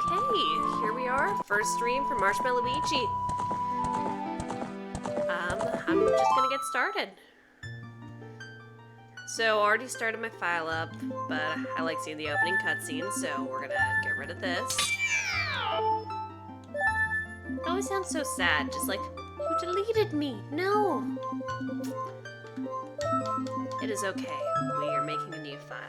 Okay, here we are, first stream for Marshmallow. I'm just gonna get started. So, already started my file up, but I like seeing the opening cutscene, so we're gonna get rid of this. It always sounds so sad, just like, you deleted me, no! It is okay, we are making a new file.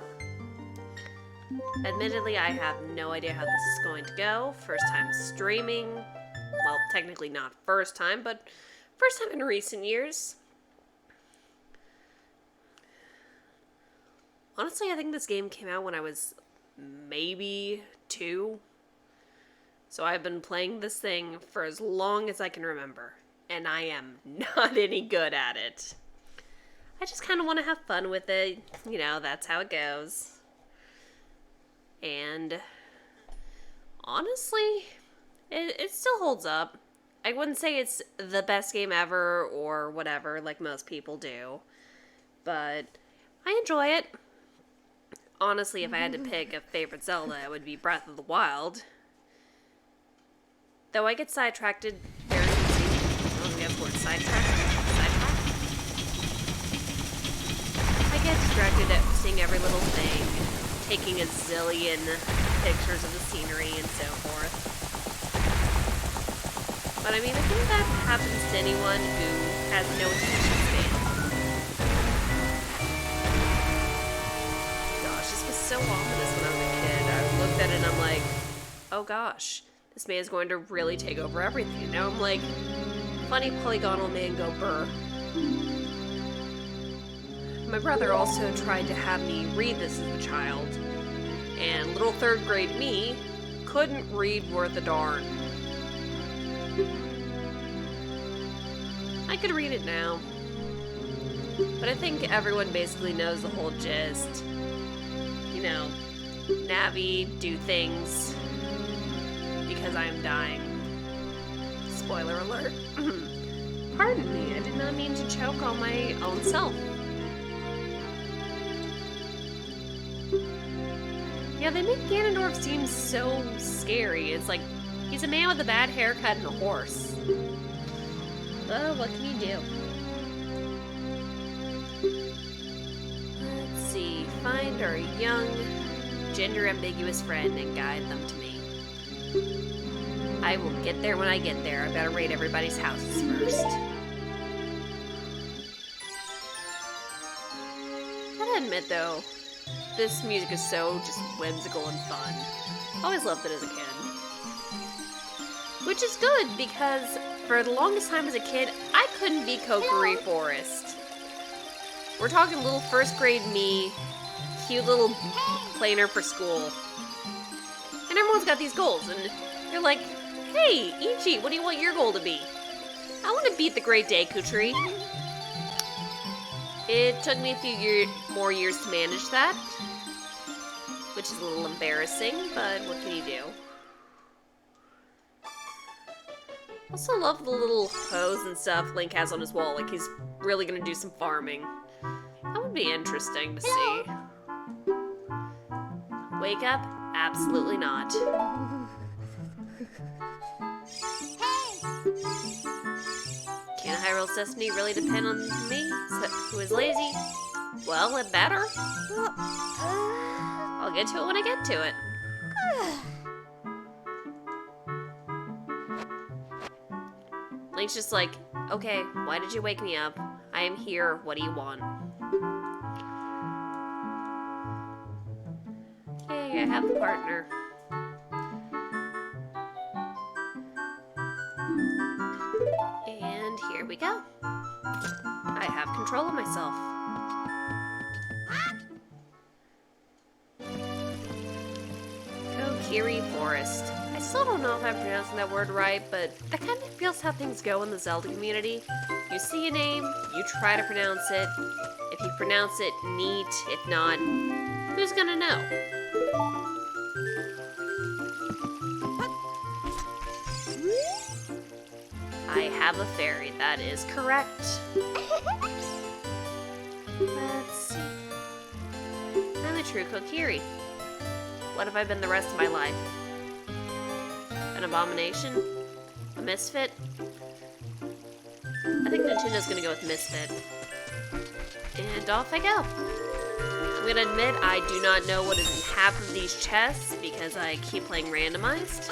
Admittedly, I have no idea how this is going to go. First time streaming. Well, technically not first time, but first time in recent years. Honestly, I think this game came out when I was maybe 2. So I've been playing this thing for as long as I can remember. And I am not any good at it. I just kind of want to have fun with it. You know, that's how it goes. And honestly, it still holds up. I wouldn't say it's the best game ever or whatever, like most people do. But I enjoy it. Honestly, if I had to pick a favorite Zelda, it would be Breath of the Wild. Though I get sidetracked very easy. Oh, we have word sidetracked. I get distracted at seeing every little thing, taking a zillion pictures of the scenery and so forth. But I mean, I think that happens to anyone who has no attention span. Gosh, this was so ominous when I was a kid. I looked at it and I'm like, oh gosh, this man's going to really take over everything. And now I'm like, funny polygonal man go burr. My brother also tried to have me read this as a child, and little 3rd grade me couldn't read worth a darn. I could read it now, but I think everyone basically knows the whole gist. You know, Navi, do things, because I am dying. Spoiler alert. Pardon me, I did not mean to choke on my own self. Yeah, they make Ganondorf seem so scary. It's like, he's a man with a bad haircut and a horse. Well, what can you do? Let's see. Find our young, gender-ambiguous friend and guide them to me. I will get there when I get there. I better raid everybody's houses first. Gotta admit, though, this music is so just whimsical and fun. Always loved it as a kid. Which is good, because for the longest time as a kid, I couldn't beat Kokiri Forest. We're talking little 1st grade me, cute little planer for school. And everyone's got these goals, and you're like, hey, Ichi, what do you want your goal to be? I want to beat the Great Deku-Tree. It took me a few more years to manage that, which is a little embarrassing, but what can you do? Also love the little hose and stuff Link has on his wall, like he's really gonna do some farming. That would be interesting to see. Wake up? Absolutely not. Can Hyrule's destiny really depend on me, who is lazy? Well, it better. I'll get to it when I get to it. Link's just like, okay, why did you wake me up? I am here, what do you want? Yay, I have a partner. And here we go. I have control of myself. Kokiri Forest. I still don't know if I'm pronouncing that word right, but that kind of feels how things go in the Zelda community. You see a name, you try to pronounce it. If you pronounce it, neat. If not, who's gonna know? I have a fairy, that is correct. Let's see. I'm a true Kokiri. What have I been the rest of my life? An abomination? A misfit? I think Nintendo's gonna go with misfit. And off I go. I'm gonna admit I do not know what is in half of these chests because I keep playing randomized.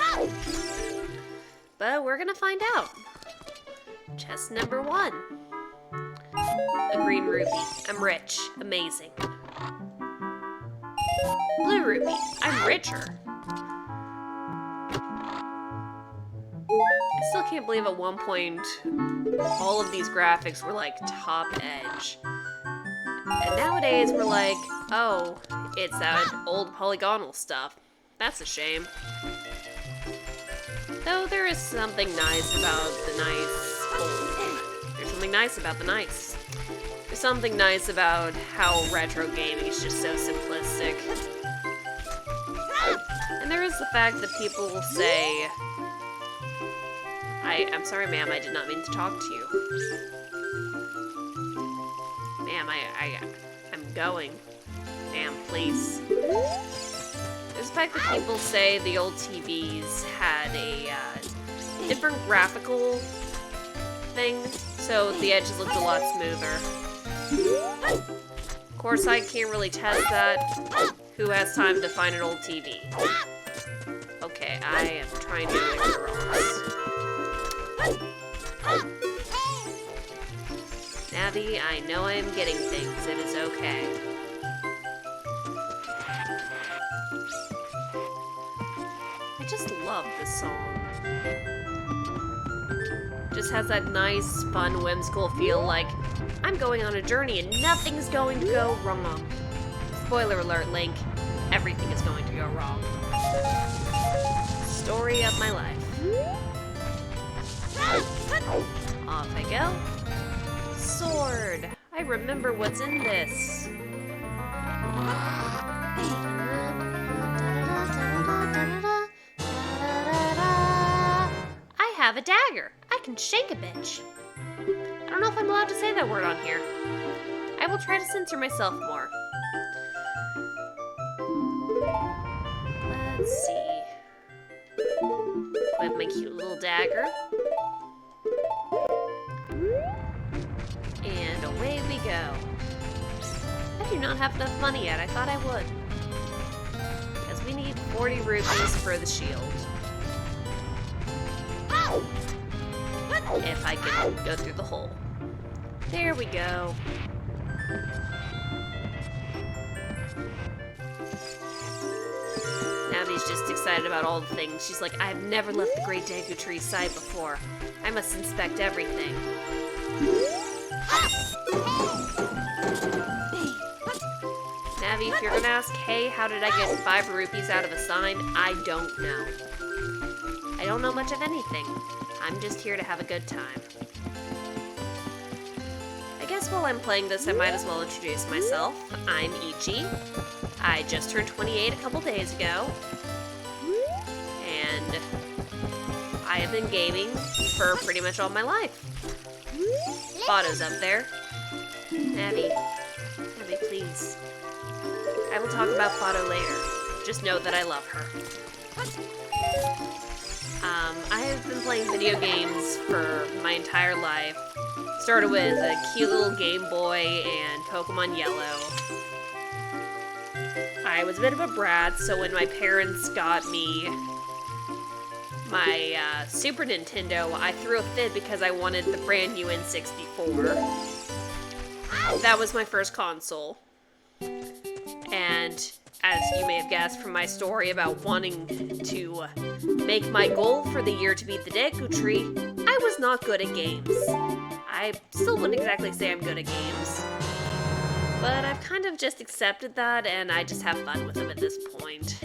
But we're gonna find out. Chest number 1. A green rupee. I'm rich. Amazing. Blue rupee. I'm richer. I still can't believe at one point all of these graphics were like top edge. And nowadays we're like, oh, it's that old polygonal stuff. That's a shame. Though there is something nice about the nice old. There's something nice about the nice. There's something nice about how retro gaming is just so simplistic. And there is the fact that people will say, I'm sorry, ma'am, I did not mean to talk to you. Ma'am, I'm going. Ma'am, please. There's the fact that people say the old TVs had a different graphical thing, so the edges looked a lot smoother. Of course, I can't really test that. Who has time to find an old TV? Okay, I am trying to avoid the rocks. Navi, I know I am getting things. It is okay. I just love this song. Just has that nice, fun, whimsical feel like I'm going on a journey and nothing's going to go wrong. Spoiler alert, Link. Everything is going to go wrong. Story of my life. Off I go. Sword. I remember what's in this. I have a dagger. I can shake a bitch. I don't know if I'm allowed to say that word on here. I will try to censor myself more. Let's see. Equip my cute little dagger. And away we go. I do not have enough money yet. I thought I would. Because we need 40 rupees for the shield. If I can go through the hole. There we go. Navi's just excited about all the things. She's like, I've never left the Great Deku Tree's side before. I must inspect everything. Navi, if you're gonna ask, hey, how did I get 5 rupees out of a sign? I don't know. I don't know much of anything. I'm just here to have a good time. I guess while I'm playing this, I might as well introduce myself. I'm Ichi. I just turned 28 a couple days ago. And I have been gaming for pretty much all my life. Otto's up there. Navi, please. I will talk about Otto later. Just know that I love her. I have been playing video games for my entire life. Started with a cute little Game Boy and Pokemon Yellow. I was a bit of a brat, so when my parents got me my Super Nintendo, I threw a fit because I wanted the brand new N64. That was my first console. And as you may have guessed from my story about wanting to make my goal for the year to beat the Deku Tree, I was not good at games. I still wouldn't exactly say I'm good at games. But I've kind of just accepted that, and I just have fun with them at this point.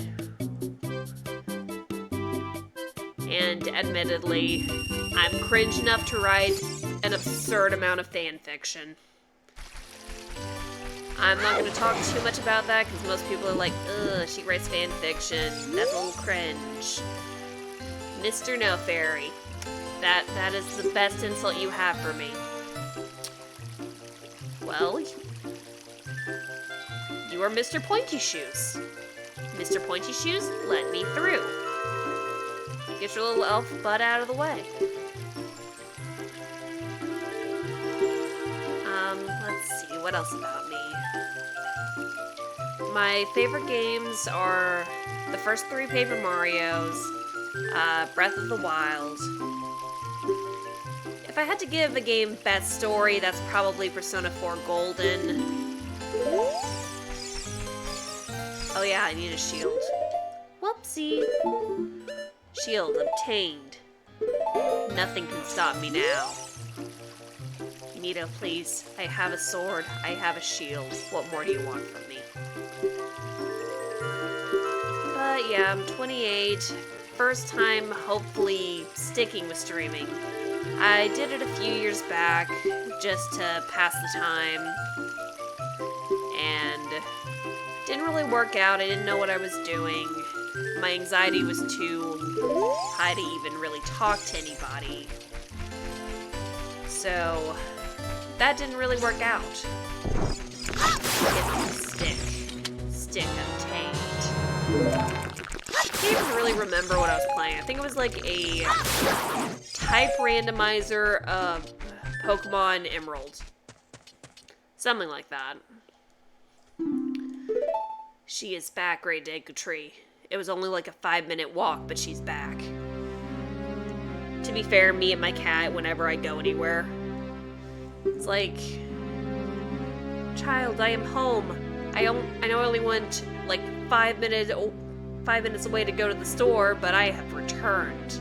And admittedly, I'm cringe enough to write an absurd amount of fan fiction. I'm not going to talk too much about that because most people are like, ugh, she writes fan fiction. That's a little cringe. Mr. No Fairy. That is the best insult you have for me. Well, you are Mr. Pointy Shoes. Mr. Pointy Shoes, let me through. Get your little elf butt out of the way. Let's see, what else about me? My favorite games are the first 3 Paper Marios, Breath of the Wild. If I had to give a game best story, that's probably Persona 4 Golden. Oh yeah, I need a shield. Whoopsie. Shield obtained. Nothing can stop me now. Nito, please. I have a sword. I have a shield. What more do you want from me? But yeah, I'm 28. First time, hopefully, sticking with streaming. I did it a few years back, just to pass the time. And didn't really work out. I didn't know what I was doing. My anxiety was too high to even really talk to anybody. So that didn't really work out. Stick. Stick obtained. I can't even really remember what I was playing. I think it was like a type randomizer of Pokemon Emerald. Something like that. She is back, Great Deku Tree. It was only like a 5-minute walk, but she's back. To be fair, me and my cat, whenever I go anywhere, it's like, child, I am home. I know I only went like 5 minutes away to go to the store, but I have returned.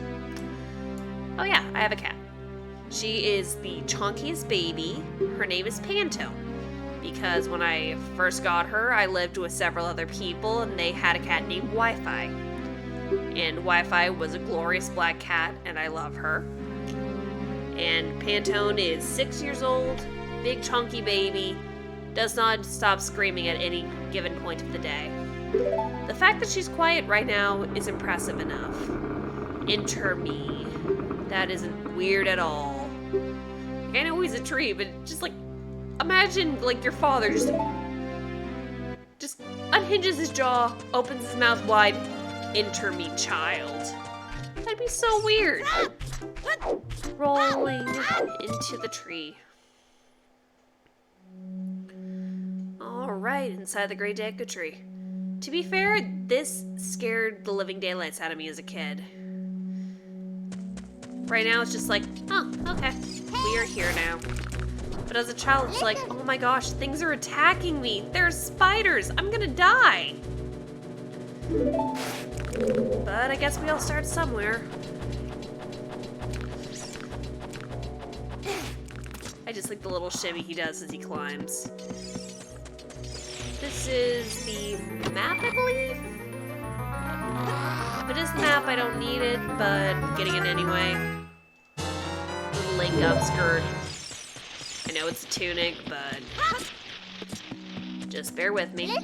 Oh yeah, I have a cat. She is the chunkiest baby. Her name is Pantone. Because when I first got her, I lived with several other people, and they had a cat named Wi-Fi. And Wi-Fi was a glorious black cat, and I love her. And Pantone is 6 years old, big chunky baby, does not stop screaming at any given point of the day. The fact that she's quiet right now is impressive enough. Enter me. That isn't weird at all. I know he's a tree, but just like, imagine, like, your father just unhinges his jaw, opens his mouth wide, enter me, child. That'd be so weird. Rolling into the tree. Alright, inside the Great Deku Tree. To be fair, this scared the living daylights out of me as a kid. Right now, it's just like, oh, okay, we are here now. But as a child, it's like, oh my gosh, things are attacking me. There's spiders. I'm gonna die. But I guess we all start somewhere. I just like the little shimmy he does as he climbs. This is the map, I believe? If it is the map, I don't need it, but I'm getting it anyway. Little link up skirt. I know it's a tunic, but just bear with me.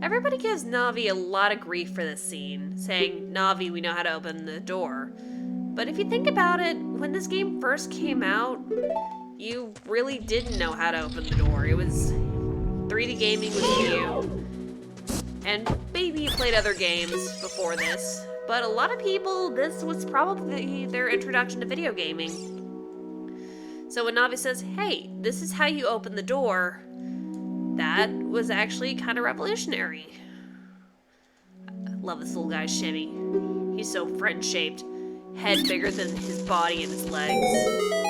Everybody gives Navi a lot of grief for this scene, saying, Navi, we know how to open the door. But if you think about it, when this game first came out, you really didn't know how to open the door. It was 3D gaming was new. And maybe you played other games before this, but a lot of people, this was probably their introduction to video gaming. So when Navi says, hey, this is how you open the door, that was actually kind of revolutionary. I love this little guy's shimmy. He's so friend-shaped. Head bigger than his body and his legs.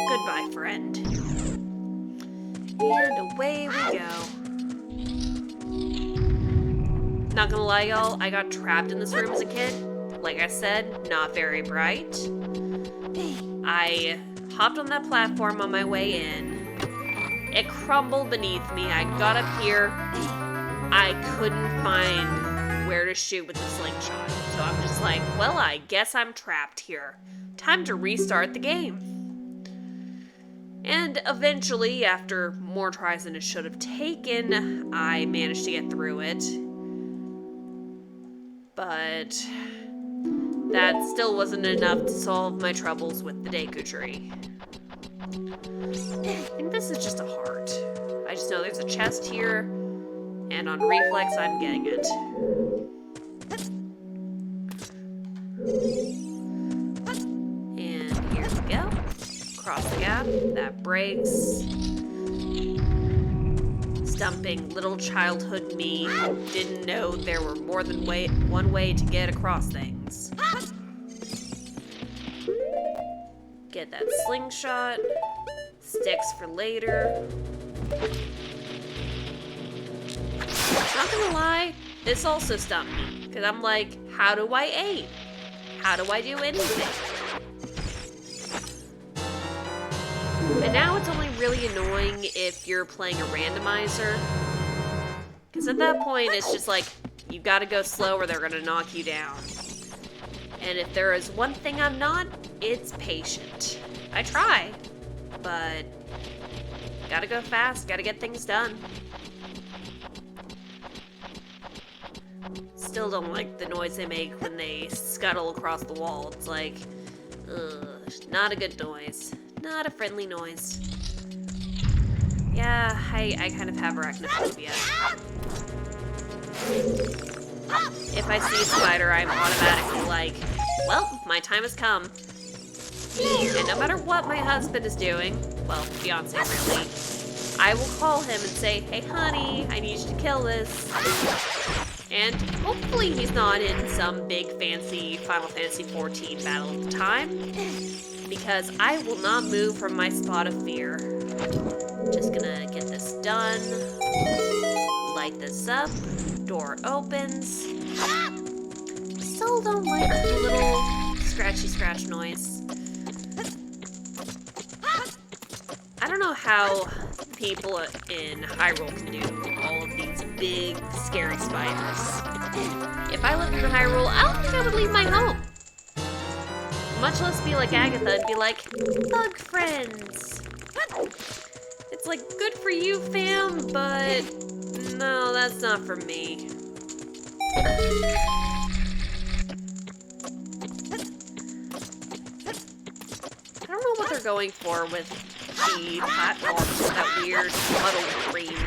Goodbye, friend. And away we go. Not gonna lie, y'all, I got trapped in this room as a kid. Like I said, not very bright. I hopped on that platform on my way in. It crumbled beneath me. I got up here. I couldn't find where to shoot with the slingshot. So I'm just like, well, I guess I'm trapped here. Time to restart the game. And eventually, after more tries than it should have taken, I managed to get through it. But that still wasn't enough to solve my troubles with the Deku Tree. I think this is just a heart. I just know there's a chest here, and on reflex, I'm getting it. Yep, that breaks. Stumping little childhood me who didn't know there were more than one way to get across things. Get that slingshot. Sticks for later. Not gonna lie, this also stumped me. Because I'm like, how do I aim? How do I do anything? And now it's only really annoying if you're playing a randomizer. Because at that point, it's just like, you gotta go slow or they're gonna knock you down. And if there is one thing I'm not, it's patient. I try, but gotta go fast, gotta get things done. Still don't like the noise they make when they scuttle across the wall. It's like, ugh, not a good noise. Not a friendly noise. Yeah, I kind of have arachnophobia. If I see a spider, I'm automatically like, well, my time has come. And no matter what my husband is doing, well, fiance really, I will call him and say, hey honey, I need you to kill this. And hopefully he's not in some big fancy Final Fantasy XIV battle at the time, because I will not move from my spot of fear. Just gonna get this done. Light this up. Door opens. Still don't like the little scratchy scratch noise. I don't know how people in Hyrule can do all of these big, scary spiders. If I lived in Hyrule, I don't think I would leave my home. Much less be like Agatha and be like, bug friends. It's like, good for you, fam, but no, that's not for me. I don't know what they're going for with the platforms with that weird puddle green.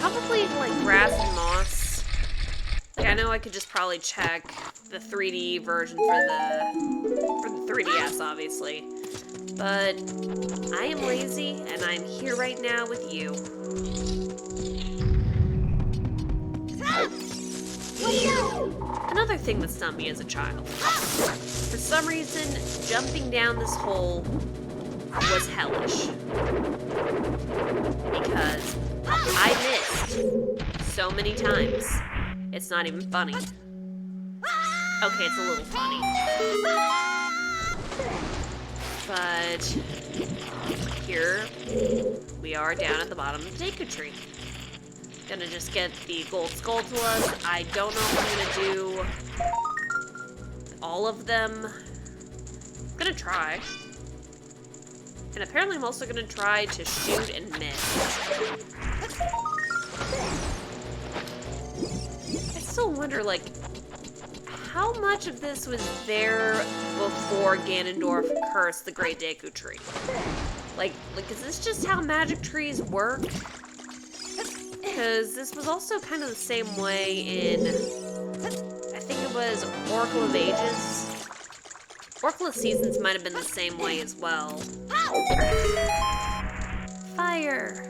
Probably like grass and moss. Like I know I could just probably check the 3D version for the 3DS, obviously. But I am lazy and I'm here right now with you. Another thing that stumped me as a child. For some reason, jumping down this hole was hellish. Because I missed so many times. It's not even funny. Okay, it's a little funny. But here we are down at the bottom of the Deku Tree. Gonna just get the gold Skulltulas. I don't know if I'm gonna do all of them. I'm gonna try. And apparently I'm also gonna try to shoot and miss. I still wonder, like, how much of this was there before Ganondorf cursed the Great Deku Tree? Like, is this just how magic trees work? Because this was also kind of the same way in, I think it was Oracle of Ages. Oracle of Seasons might have been the same way as well. Fire!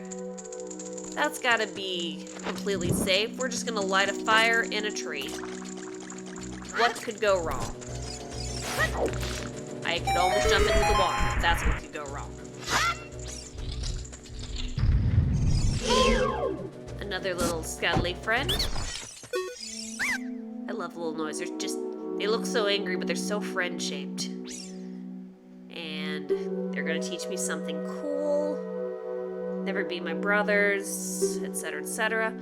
That's gotta be completely safe. We're just gonna light a fire in a tree. What could go wrong? I could almost jump into the water. That's what could go wrong. Another little scuddly friend. I love little noise. They look so angry, but they're so friend-shaped. And they're gonna teach me something cool. Never be my brothers, etc., etc.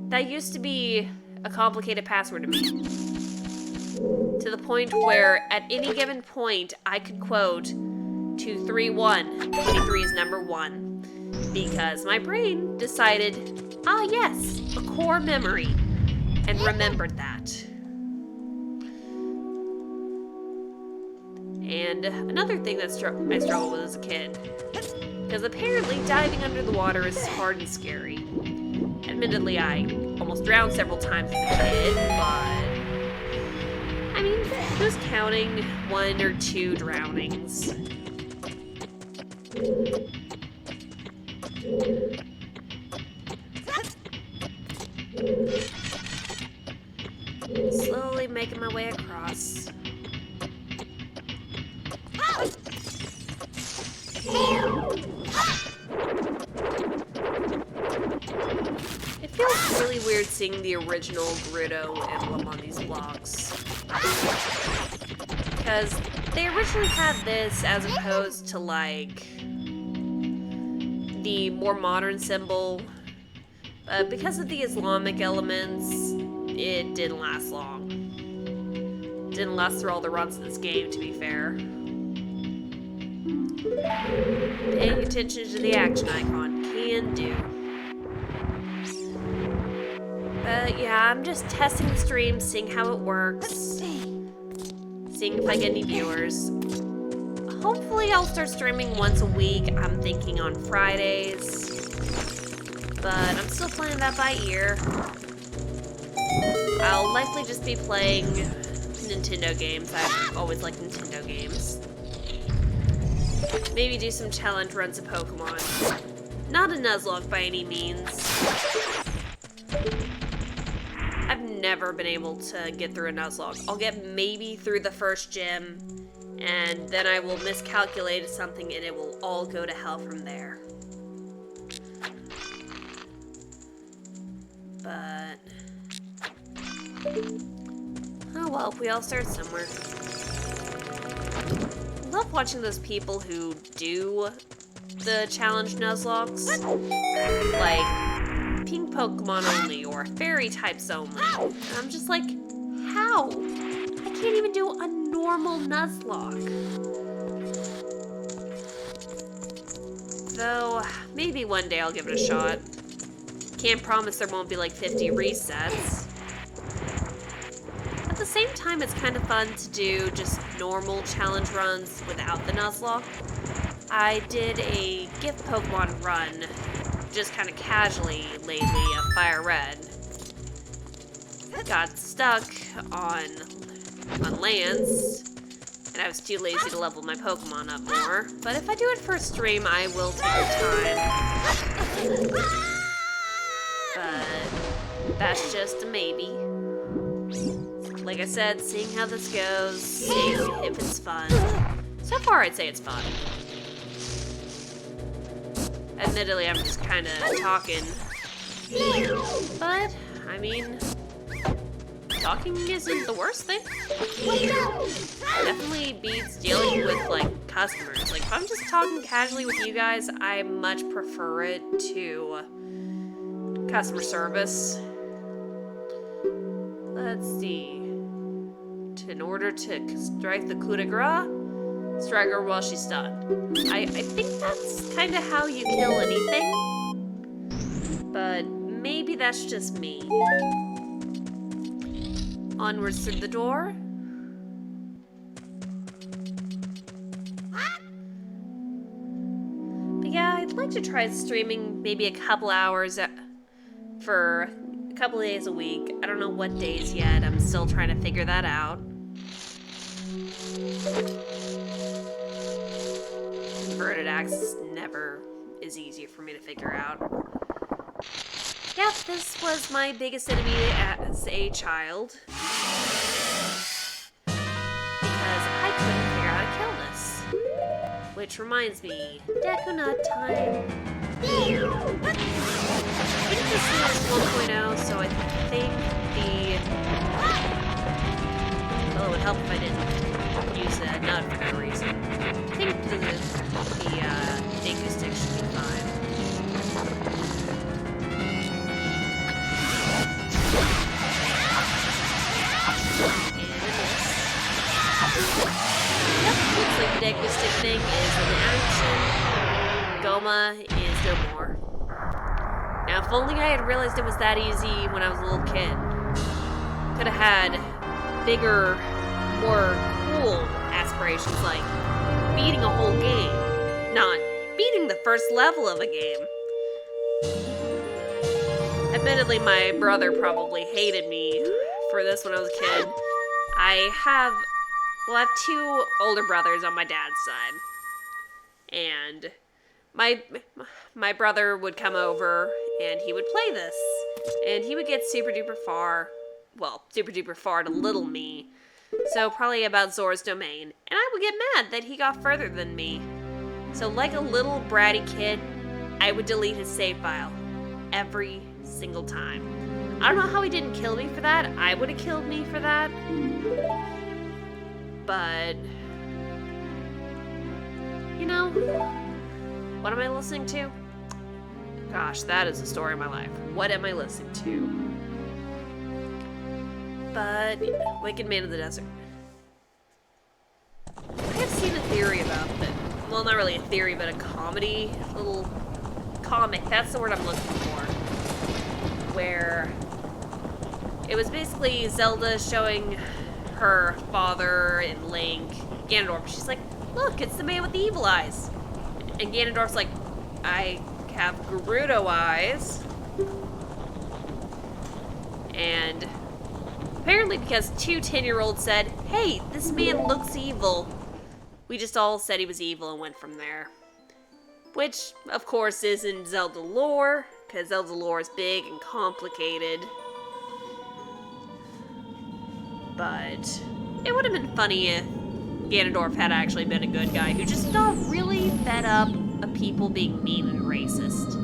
That used to be a complicated password to me. To the point where, at any given point, I could quote 231. 23 is number 1. Because my brain decided, ah yes, a core memory, and remembered that. And another thing that I struggled with as a kid, because apparently diving under the water is hard and scary. Admittedly, I almost drowned several times as a kid, but I mean, who's counting 1 or 2 drownings? Slowly making my way across. It feels really weird seeing the original Gerudo emblem on these blocks. Because they originally had this as opposed to, like, the more modern symbol. But because of the Islamic elements, it didn't last long. Didn't last through all the runs of this game, to be fair. Paying attention to the action icon can do. But yeah, I'm just testing the stream, seeing how it works. Seeing if I get any viewers. Hopefully I'll start streaming once a week. I'm thinking on Fridays. But I'm still playing that by ear. I'll likely just be playing Nintendo games. I've always liked Nintendo games. Maybe do some challenge runs of Pokemon. Not a Nuzlocke by any means. I've never been able to get through a Nuzlocke. I'll get maybe through the first gym, and then I will miscalculate something and it will all go to hell from there. But oh well, we all start somewhere. I love watching those people who do the challenge Nuzlocks. Like pink Pokemon only or fairy types only. And I'm just like, how? I can't even do a normal Nuzlocke. Though, maybe one day I'll give it a shot. Can't promise there won't be like 50 resets. At the same time, it's kind of fun to do just normal challenge runs without the Nuzlocke. I did a gift Pokemon run just kind of casually lately of Fire Red. Got stuck on lands, and I was too lazy to level my Pokemon up more. But if I do it for a stream, I will take the time. But that's just a maybe. Like I said, seeing how this goes, seeing if it's fun. So far, I'd say it's fun. Admittedly, I'm just kind of talking. But, I mean, talking isn't the worst thing. Definitely beats dealing with, like, customers. Like, if I'm just talking casually with you guys, I much prefer it to customer service. Let's see. In order to strike the coup de grace, strike her while she's stunned. I think that's kind of how you kill anything. But maybe that's just me. Onwards through the door. But yeah, I'd like to try streaming maybe a couple hours for a couple days a week. I don't know what days yet. I'm still trying to figure that out. Inverted axis never is easy for me to figure out. Yeah, this was my biggest enemy as a child. Because I couldn't figure out how to kill this. Which reminds me, Deku Nut time. I think this is 1.0, so I think the... Well, it would help if I didn't use a nut for no reason. I think the Deku stick should be fine. Yep, looks like the Deku stick thing is in action. Goma is no more. Now, if only I had realized it was that easy when I was a little kid. Could have had bigger, more cool aspirations like beating a whole game, not beating the first level of a game. Admittedly, my brother probably hated me for this when I was a kid. I have two older brothers on my dad's side. And my brother would come over and he would play this. And he would get super duper far. Well, super duper far to little me. So probably about Zora's Domain. And I would get mad that he got further than me. So like a little bratty kid, I would delete his save file. Every single time. I don't know how he didn't kill me for that. I would have killed me for that. But... you know, what am I listening to? Gosh, that is the story of my life. What am I listening to? But, Wicked Man of the Desert. I have seen a theory about that. Well, not really a theory, but a comedy. A little comic. That's the word I'm looking for. Where it was basically Zelda showing her father and Link, Ganondorf. She's like, look, it's the man with the evil eyes. And Ganondorf's like, I have Gerudo eyes. And apparently because two 10-year-olds said, hey, this man looks evil, we just all said he was evil and went from there. Which, of course, isn't Zelda lore, because Zelda lore is big and complicated. But it would have been funny if Ganondorf had actually been a good guy who just got really fed up of people being mean and racist.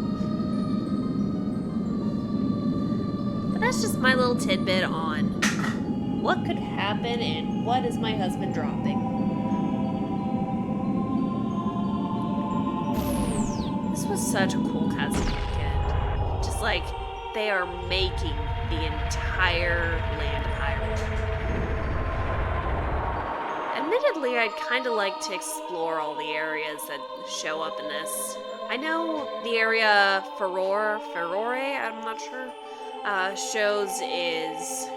But that's just my little tidbit on what could happen and what is my husband dropping. This was such a cool cutscene weekend. Just like, they are making the entire land of Hyrule. Admittedly, I'd kind of like to explore all the areas that show up in this. I know the area Furore, I'm not sure, shows is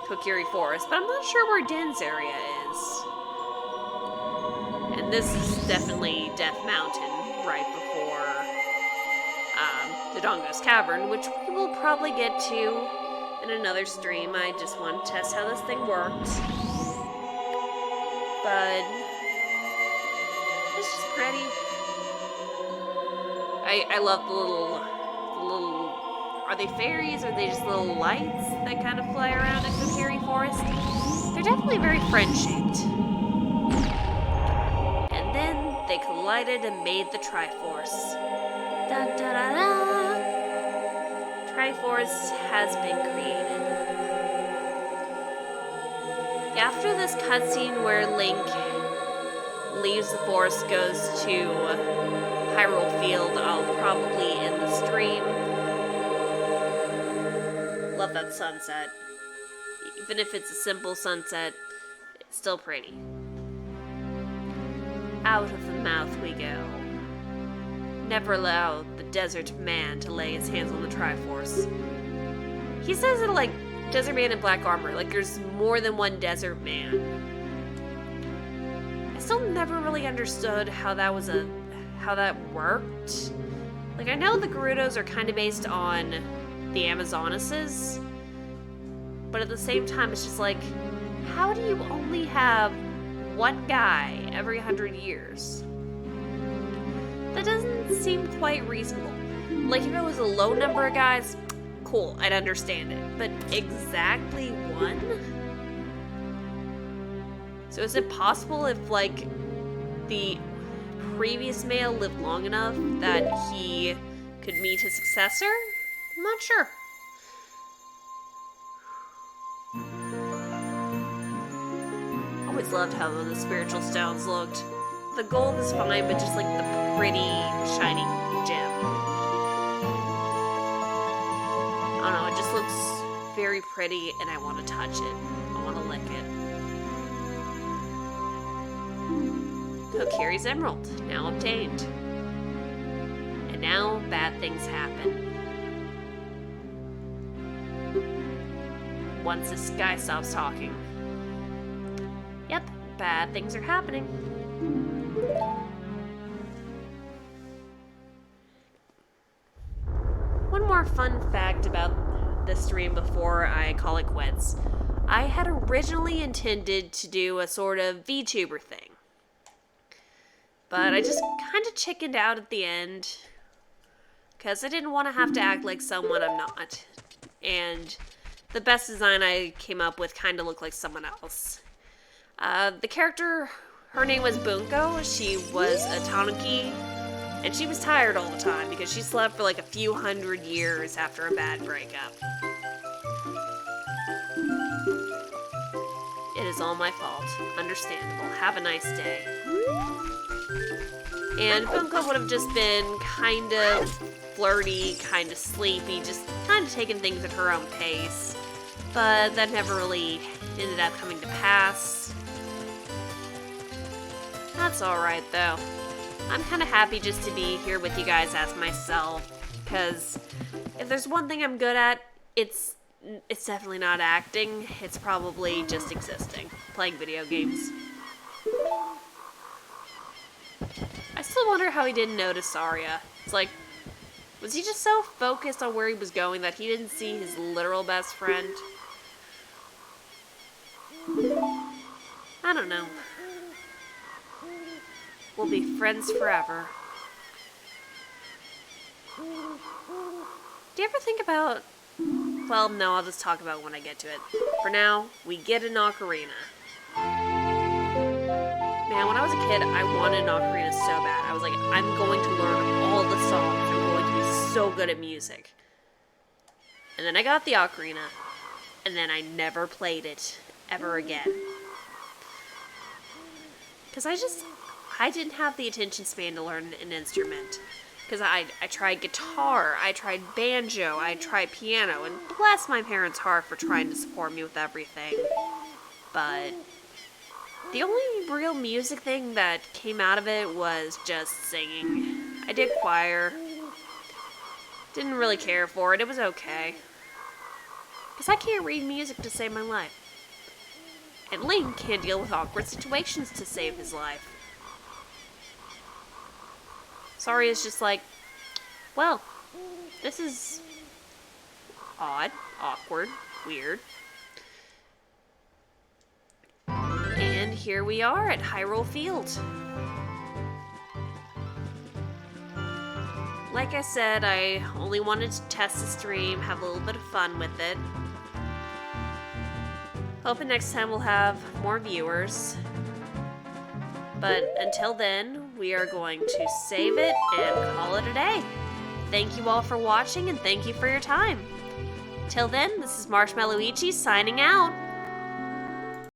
Kokiri Forest, but I'm not sure where Din's area is. And this is definitely Death Mountain, right before the Dongo's Cavern, which we will probably get to in another stream. I just want to test how this thing works. But it's just pretty. I love the little, are they fairies or are they just little lights that kind of fly around in Kokiri Forest? They're definitely very friend-shaped. And then they collided and made the Triforce. Dun, dun, dun, dun. Triforce has been created. After this cutscene where Link leaves the forest, goes to Hyrule Field, I'll probably end the stream. Love that sunset. Even if it's a simple sunset, it's still pretty. Out of the mouth we go. Never allow the desert man to lay his hands on the Triforce. He says it like Desert Man in black armor, like there's more than one desert man. I still never really understood how that worked. Like, I know the Gerudos are kind of based on the Amazonesses, but at the same time, it's just like, how do you only have one guy every 100 years? That doesn't seem quite reasonable. Like, if it was a low number of guys, cool, I'd understand it. But exactly one? So is it possible if, like, the previous male lived long enough that he could meet his successor? I'm not sure. Always loved how the spiritual stones looked. The gold is fine, but just like the pretty, shiny gem. I don't know, it just looks very pretty and I want to touch it. I want to lick it. Kokiri's Emerald, now obtained. And now bad things happen. Once this guy stops talking. Yep, bad things are happening. One more fun fact about this stream before I call it quits. I had originally intended to do a sort of VTuber thing. But I just kind of chickened out at the end. Because I didn't want to have to act like someone I'm not. And the best design I came up with kind of looked like someone else. The character, her name was Bunko. She was a tanuki. And she was tired all the time because she slept for like a few hundred years after a bad breakup. It is all my fault. Understandable. Have a nice day. And Bunko would have just been kind of flirty, kind of sleepy, just kind of taking things at her own pace. But that never really ended up coming to pass. That's alright though. I'm kind of happy just to be here with you guys as myself, because if there's one thing I'm good at, it's definitely not acting. It's probably just existing, playing video games. I still wonder how he didn't notice Saria. It's like, was he just so focused on where he was going that he didn't see his literal best friend? I don't know. We'll be friends forever. Do you ever think about... Well, no, I'll just talk about it when I get to it. For now, we get an ocarina. Man, when I was a kid, I wanted an ocarina so bad. I was like, I'm going to learn all the songs. I'm going to be so good at music. And then I got the ocarina, and then I never played it ever again. Because I didn't have the attention span to learn an instrument. Because I tried guitar, I tried banjo, I tried piano, and bless my parents' heart for trying to support me with everything. But the only real music thing that came out of it was just singing. I did choir. Didn't really care for it. It was okay. Because I can't read music to save my life. And Link can't deal with awkward situations to save his life. Sorry, it's just like, well, this is odd, awkward, weird. And here we are at Hyrule Field. Like I said, I only wanted to test the stream, have a little bit of fun with it. Hoping next time we'll have more viewers. But until then, we are going to save it and call it a day. Thank you all for watching and thank you for your time. Till then, this is Marshmallow signing out.